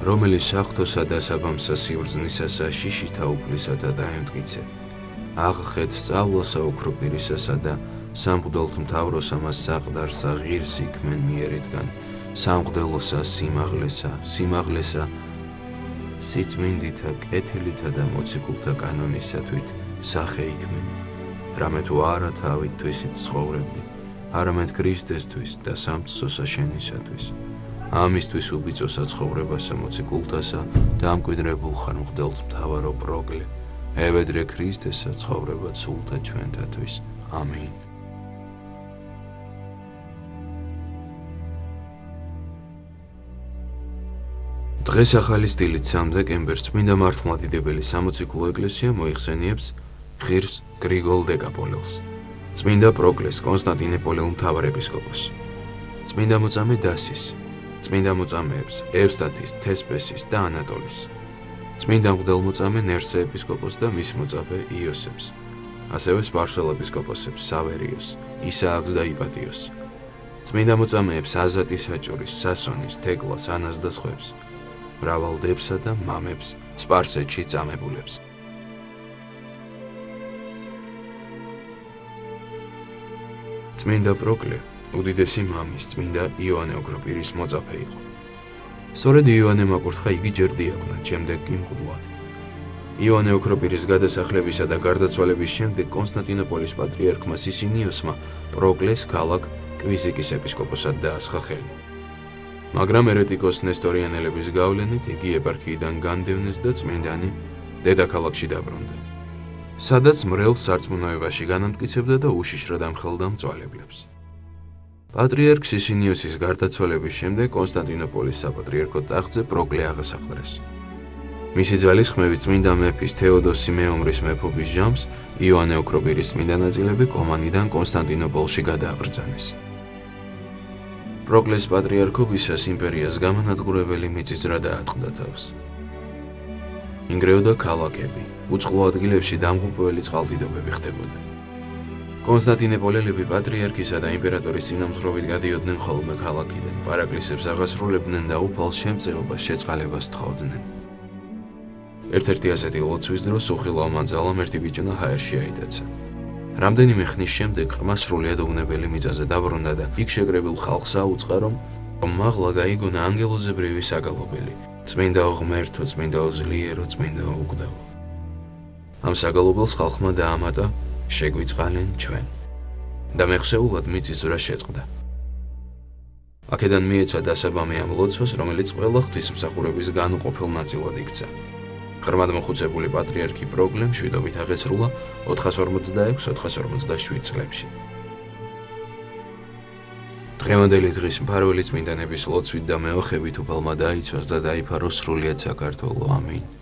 რომელიც საღვთოსა და საბამსა სიბრძნისასა შიშითა უფლისათა დაემტკიცე. აღხეთ სწავლასა ოქრო პირისასა და სამღვდელთ მთავროსა მას საყდარსა ღირს იქმენ მიერიდან, სამღვდელოსა სიმაღლესა სიწმინდითა, კეთილითა და მოციქულთა კანონისათვით სახე იქმენ. რამე თუ არა თავით თვისით ცხოვრებდი, არამედ ქრისტესთვის და სამწსოსა შენისათვის. ამისთვის უბიწოსა ცხოვრებასა მოციქულთასა და ამკვიდრებულ ხარ მღვდელთ მთავარო პროკლე, ევედრე ქრისტესა ცხოვრება სულთა ჩვენთათვის. ამინ. დღეს ახალი სტილით 3 დეკემბერს წმინდა მართლმადიდებელი სამოციქულო ეკლესია მოიხსენიებს ღირს გრიგოლ დეკაპოლელს, წმინდა პროკლეს კონსტანტინოპოლის მთავარ ეპისკოპოსს, წმინდა მოწამე დასის, წმინდა მოწამეებს ევსტათის, თესპესის და ანატოლის, წმინდა მღვდელმოწამე ნერსე ეპისკოპოსს და მის მოწაფე იოსებს, ასევე სპარსელ ეპისკოპოსებს სავერიოს, ისააკს და იპატიოს, წმინდა მოწამეებს აზატის საჭურის, სასონის, თეკლას, ანას და სხვებს, მრავალ დებსა და მამებს, სპარსეთში წამებულებს. წმინდა პროკლე უდიდესი მამის, წმინდა იოანე ოქროპირის მოწაფე იყო. სწორედ იოანემ აკურთხა იგი ჯერ დიაკვნად, შემდეგ კი მღვდლად. იოანე ოქროპირის გადასახლებისა და გარდაცვალების შემდეგ კონსტანტინოპოლის პატრიარქმა სისინიოსმა პროკლეს ქალაქ კვიზიკის ეპისკოპოსად დაასხა ხელი. მაგრამ ერეტიკოს ნესტორიანელების გავლენით იგი ეპარქიიდან განდევნეს და წმინდანი დედაქალაქში დაბრუნდა, სადაც მრევლ სარწმუნოებაში განამტკიცებდა და უშიშრად ამხელდა მწვალებლებს. პატრიარქ სისინიოსის გარდაცვალების შემდეგ კონსტანტინოპოლის საპატრიარქო ტახტზე პროკლე აღასახლეს. მისი ძალის ხმევით წმინდა მეფის თეოდოსი მეომრის მეფობის ჟამს იოანე ოქროპირის წმინდა ნაწილები კომანიდან კონსტანტინოპოლში გადააბრძანეს. პროკლეს პატრიარქობისას იმპერიას გამანადგურებელი მიწისძვრა დაატყდა თავს. ინგრეოდა ქალაქები, უწყლო ადგილებში დამღუპველი წყალდიდობები ხდებოდა. კონსტანტინოპოლელები პატრიარქისა და იმპერატორის წინამძღვრობით გადიოდნენ ხოლმე ქალაქიდან, პარაკლისებს აღასრულებდნენ და უფალ შემწეობას შეწყალებას თხოვდნენ. ერთ-ერთი ასეთი ლოცვის დროს უხილავმა ძალამ ერთი ბიჭუნა ჰაერში აიტაცა. რამდენიმე ხნის შემდეგ ყრმა სრულიად უვნებელი მიწაზე დაბრუნდა და იქ შეკრებილ ხალხს აუწყა, რომ მაღლა გაიგონა ანგელოზებრივი საგალობელი, წმინდა ღმერთო, წმინდა ძლიერო, წმინდა უგდავო. ამ საგალობელს ხალხმა დაამატა შეგვიწყალენ ჩვენ და მეხსეულად მიწისძვრა შეწყდა. აქედან მიეცა დასაბამი ამ ლოცვას, რომელიც ყველა ღვთისმსახურების განუყოფელ ნაწილად იქცა. ღრმად მოხუცებული პატრიარქი პროკლემ მშვიდობით აღესრულა 446-447 წლებში. დღევანდელი დღის მფარველი წმინდანების ლოცვით და მეოხებით უფალმა დაიცვას და დაიფაროს სრულიად საქართველო. ამინ.